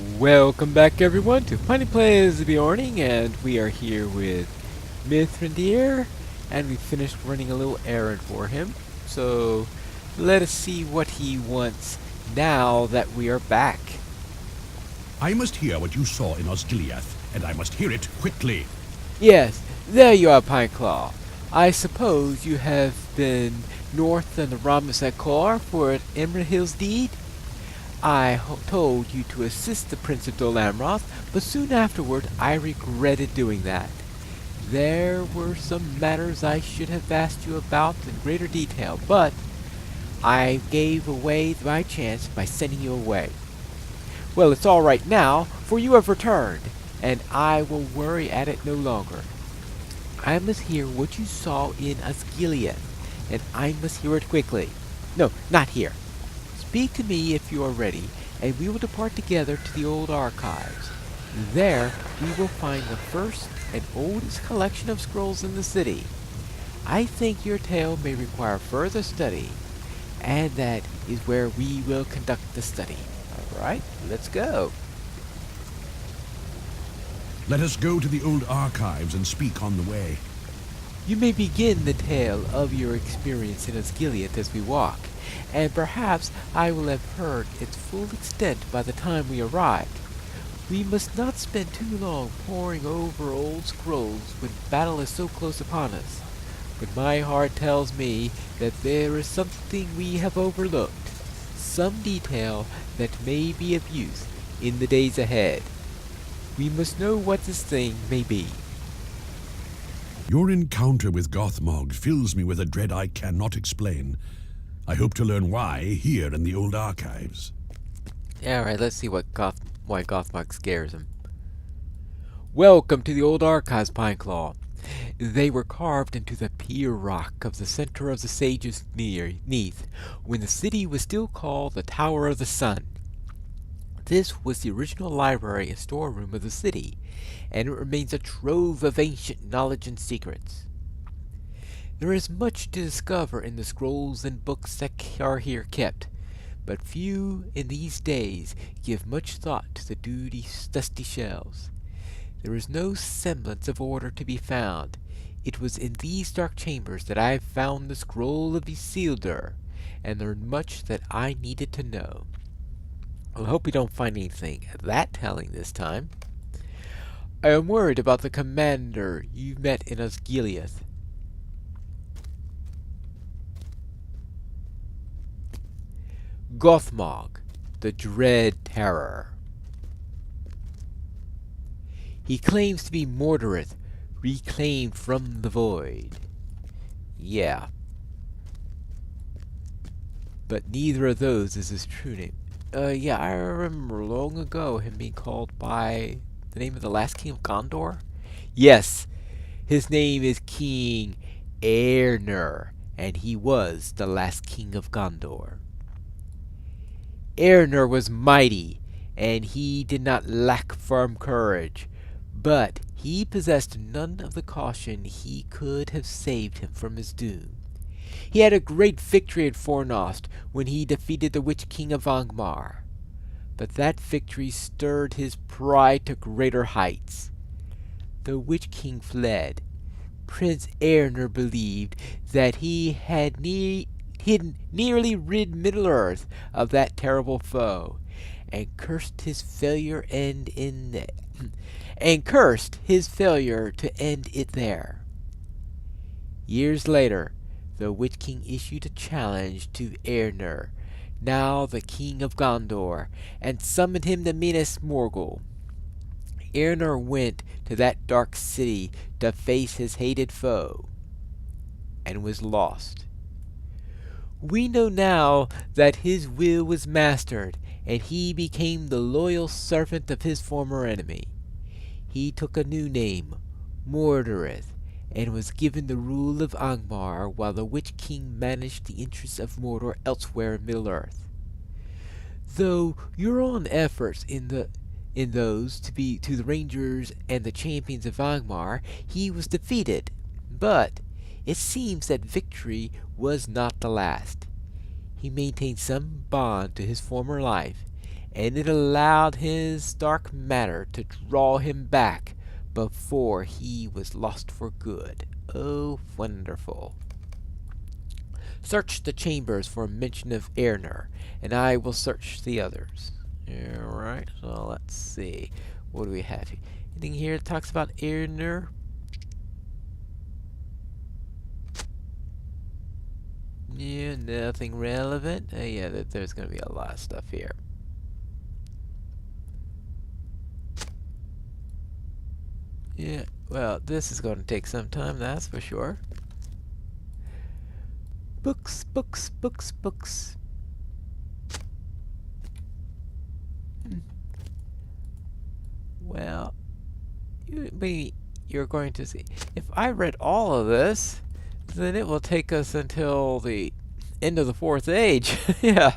Welcome back everyone to Funny Plays Beorning, and we are here with Mithrandir, and we finished running a little errand for him. So let us see what he wants now that we are back. I must hear what you saw in Osgiliath, and I must hear it quickly. Yes, there you are, Pineclaw. I suppose you have been north on the Ramaset Corps for Imrahil's deed? I told you to assist the Prince of Dol Amroth, but soon afterward I regretted doing that. There were some matters I should have asked you about in greater detail, but I gave away my chance by sending you away. Well, it's all right now, for you have returned, and I will worry at it no longer. I must hear what you saw in Osgiliath, and I must hear it quickly. No, not here. Speak to me if you are ready, and we will depart together to the old archives. There we will find the first and oldest collection of scrolls in the city. I think your tale may require further study, and that is where we will conduct the study. Alright, let's go. Let us go to the old archives and speak on the way. You may begin the tale of your experience in Osgiliath as we walk, and perhaps I will have heard its full extent by the time we arrive. We must not spend too long poring over old scrolls when battle is so close upon us, but my heart tells me that there is something we have overlooked, some detail that may be of use in the days ahead. We must know what this thing may be. Your encounter with Gothmog fills me with a dread I cannot explain. I hope to learn why here in the old archives. Alright, let's see why Gothmog scares him. Welcome to the old archives, Pineclaw. They were carved into the pier rock of the center of the sage's Neath, when the city was still called the Tower of the Sun. This was the original library and storeroom of the city, and it remains a trove of ancient knowledge and secrets. There is much to discover in the scrolls and books that are here kept, but few in these days give much thought to the dusty shelves. There is no semblance of order to be found. It was in these dark chambers that I found the scroll of Isildur, and learned much that I needed to know. I hope we don't find anything that telling this time. I am worried about the commander you met in Osgiliath. Gothmog, the Dread Terror. He claims to be Mordorith, reclaimed from the void. Yeah. But neither of those is his true name. Yeah, I remember long ago him being called by the name of the last king of Gondor. Yes, his name is King Eärnur, and he was the last king of Gondor. Eärnur was mighty, and he did not lack firm courage, but he possessed none of the caution he could have saved him from his doom. He had a great victory at Fornost when he defeated the Witch King of Angmar, but that victory stirred his pride to greater heights. The Witch King fled. Prince Eärnur believed that he had nearly rid Middle-earth of that terrible foe, and cursed his failure to end it there. Years later, the Witch King issued a challenge to Eärnur, now the king of Gondor, and summoned him to Minas Morgul. Eärnur went to that dark city to face his hated foe, and was lost. We know now that his will was mastered, and he became the loyal servant of his former enemy. He took a new name, Mordorith, and was given the rule of Angmar, while the Witch King managed the interests of Mordor elsewhere in Middle-earth. Though your own efforts in those to the Rangers and the champions of Angmar, he was defeated, but it seems that victory was not the last. He maintained some bond to his former life, and it allowed his dark matter to draw him back before he was lost for good. Oh, wonderful. Search the chambers for a mention of Erner, and I will search the others. Alright, so let's see. What do we have here? Anything here that talks about Erner? Yeah, nothing relevant. Yeah, there's going to be a lot of stuff here. Yeah, well, this is going to take some time, that's for sure. Books, books, books, books. Well, maybe you're going to see. If I read all of this, then it will take us until the end of the Fourth Age. Yeah.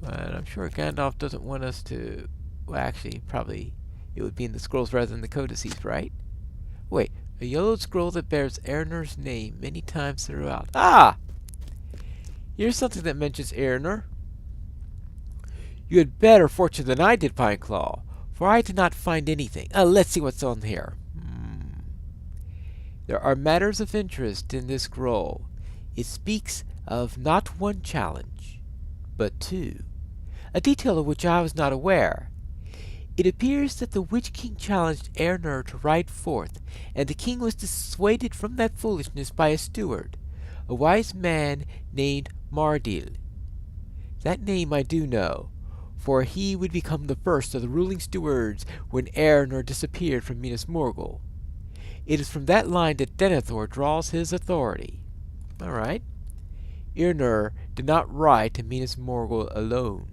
But I'm sure Gandalf doesn't want us to... Well, actually, probably it would be in the scrolls rather than the codices, right? Wait, a yellow scroll that bears Erner's name many times throughout. Ah! Here's something that mentions Erner. You had better fortune than I did, Pineclaw, for I did not find anything. Let's see what's on here. There are matters of interest in this scroll. It speaks of not one challenge, but two, a detail of which I was not aware. It appears that the Witch King challenged Erner to ride forth, and the king was dissuaded from that foolishness by a steward, a wise man named Mardil. That name I do know, for he would become the first of the ruling stewards when Erner disappeared from Minas Morgul. It is from that line that Denethor draws his authority. Alright. Erner did not ride to Minas Morgul alone.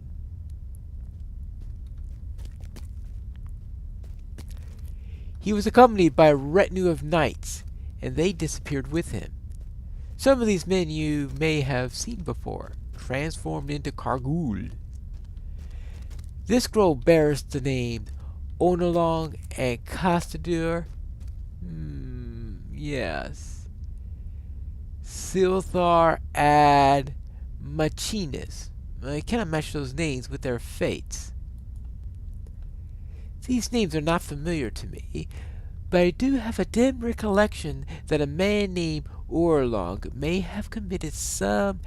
He was accompanied by a retinue of knights, and they disappeared with him. Some of these men you may have seen before, transformed into Kargul. This scroll bears the names Onolong and Castadur. Yes. Silthar and Machinus. I cannot match those names with their fates. These names are not familiar to me, but I do have a dim recollection that a man named Orlong may have committed some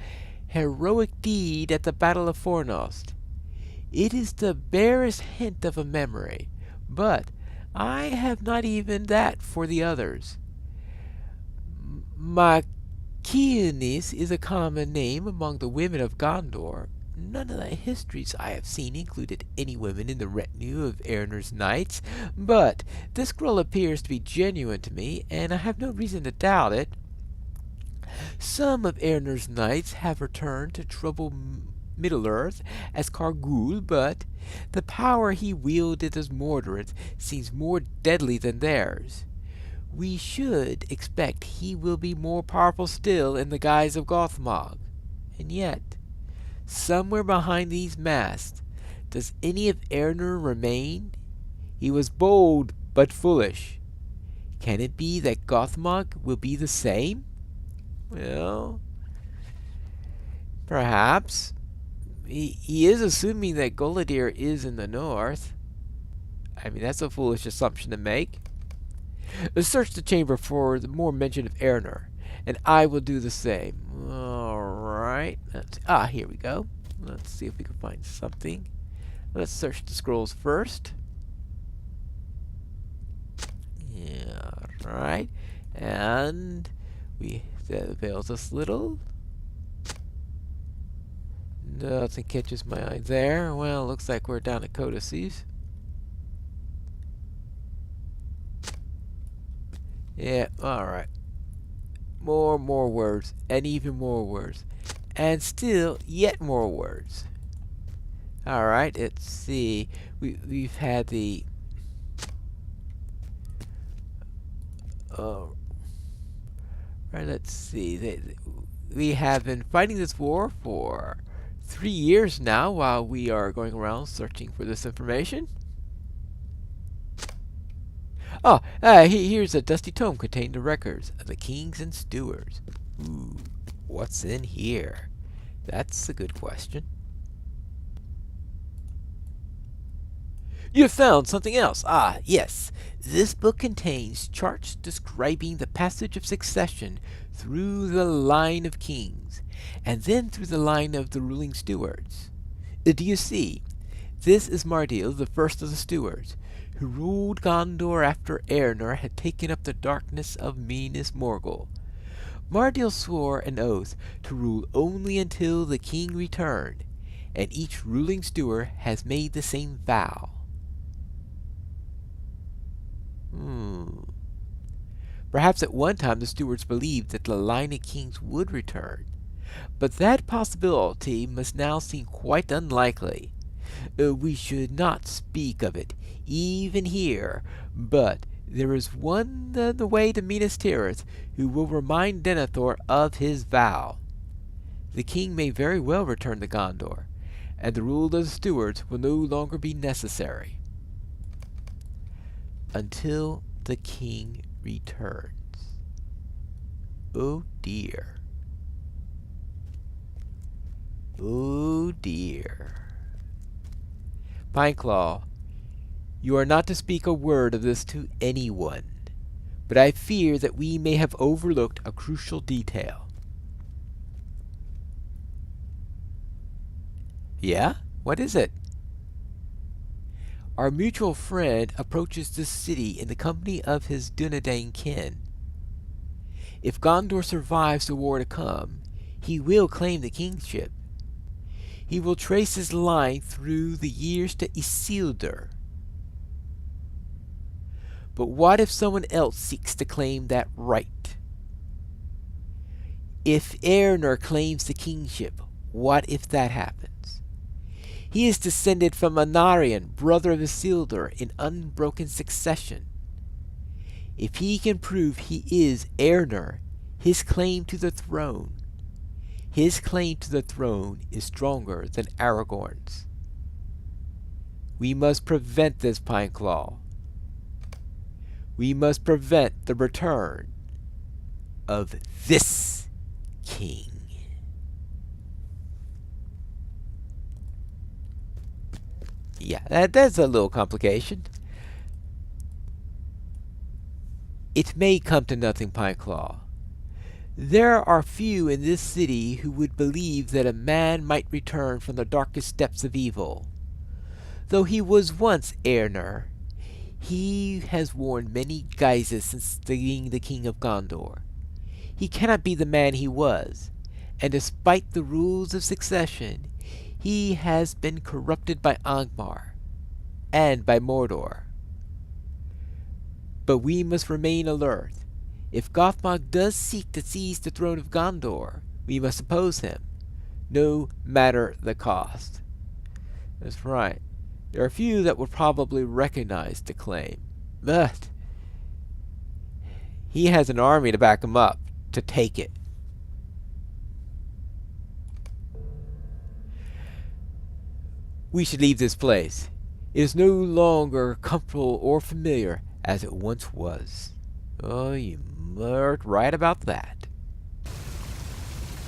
heroic deed at the Battle of Fornost. It is the barest hint of a memory, but I have not even that for the others. Machianis is a common name among the women of Gondor. None of the histories I have seen included any women in the retinue of Erner's knights, but this scroll appears to be genuine to me, and I have no reason to doubt it. Some of Erner's knights have returned to trouble Middle-earth as Kargul, but the power he wielded as Mordred seems more deadly than theirs. We should expect he will be more powerful still in the guise of Gothmog. And yet, somewhere behind these masks, does any of Erner remain? He was bold, but foolish. Can it be that Gothmog will be the same? Well, perhaps. He is assuming that Guladir is in the north. I mean, that's a foolish assumption to make. Search the chamber for the more mention of Erner, and I will do the same. Alright. Here we go. Let's see if we can find something. Let's search the scrolls first. Yeah, right. And that avails us little. Nothing catches my eye there. Well, looks like we're down at codices. Yeah, alright. More words, and even more words. And still, yet more words. Alright, let's see. We've had the... right, let's see. We have been fighting this war for 3 years now while we are going around searching for this information. Here's a dusty tome containing the records of the kings and stewards. Ooh, what's in here? That's a good question. You found something else. Ah, yes. This book contains charts describing the passage of succession through the line of kings, and then through the line of the ruling stewards. Do you see? This is Mardil, the first of the stewards, who ruled Gondor after Eärnur had taken up the darkness of Minas Morgul. Mardil swore an oath to rule only until the king returned, and each ruling steward has made the same vow. Perhaps at one time the stewards believed that the line of kings would return, but that possibility must now seem quite unlikely. We should not speak of it, even here, but there is one on the way to Minas Tirith who will remind Denethor of his vow. The king may very well return to Gondor, and the rule of the stewards will no longer be necessary. Until the king returns. Oh dear. Oh dear. Pineclaw, you are not to speak a word of this to anyone, but I fear that we may have overlooked a crucial detail. Yeah? What is it? Our mutual friend approaches this city in the company of his Dunedain kin. If Gondor survives the war to come, he will claim the kingship. He will trace his line through the years to Isildur. But what if someone else seeks to claim that right? If Eärnur claims the kingship, what if that happens? He is descended from Anarion, brother of Isildur, in unbroken succession. If he can prove he is Eärnur, his claim to the throne is stronger than Aragorn's. We must prevent this, Pineclaw. We must prevent the return of this king. Yeah, that's a little complication. It may come to nothing, Pineclaw. There are few in this city who would believe that a man might return from the darkest depths of evil. Though he was once Eärnur, he has worn many guises since being the king of Gondor. He cannot be the man he was, and despite the rules of succession, he has been corrupted by Angmar and by Mordor. But we must remain alert. If Gothmog does seek to seize the throne of Gondor, we must oppose him, no matter the cost. That's right. There are few that would probably recognize the claim, but he has an army to back him up to take it. We should leave this place. It is no longer comfortable or familiar as it once was. Oh, you are right about that.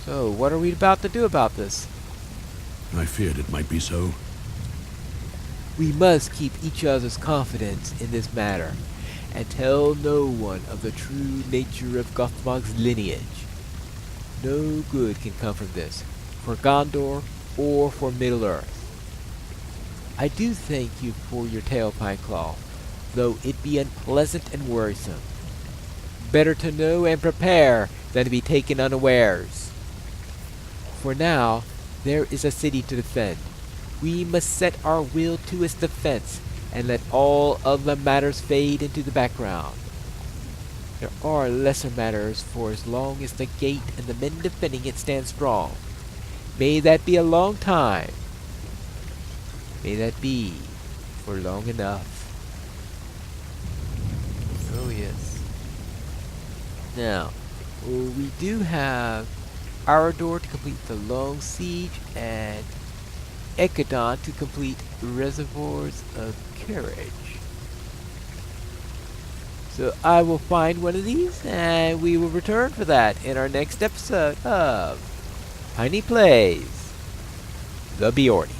So, what are we about to do about this? I feared it might be so. We must keep each other's confidence in this matter, and tell no one of the true nature of Gothmog's lineage. No good can come from this, for Gondor or for Middle-earth. I do thank you for your tale, Pineclaw, though it be unpleasant and worrisome. Better to know and prepare than to be taken unawares. For now, there is a city to defend. We must set our will to its defense, and let all other matters fade into the background. There are lesser matters for as long as the gate and the men defending it stand strong. May that be a long time. May that be for long enough. Oh yes. Now, we do have Arador to complete the Long Siege, and Ekadon to complete Reservoirs of Courage. So I will find one of these, and we will return for that in our next episode of Piney plays the Beorning.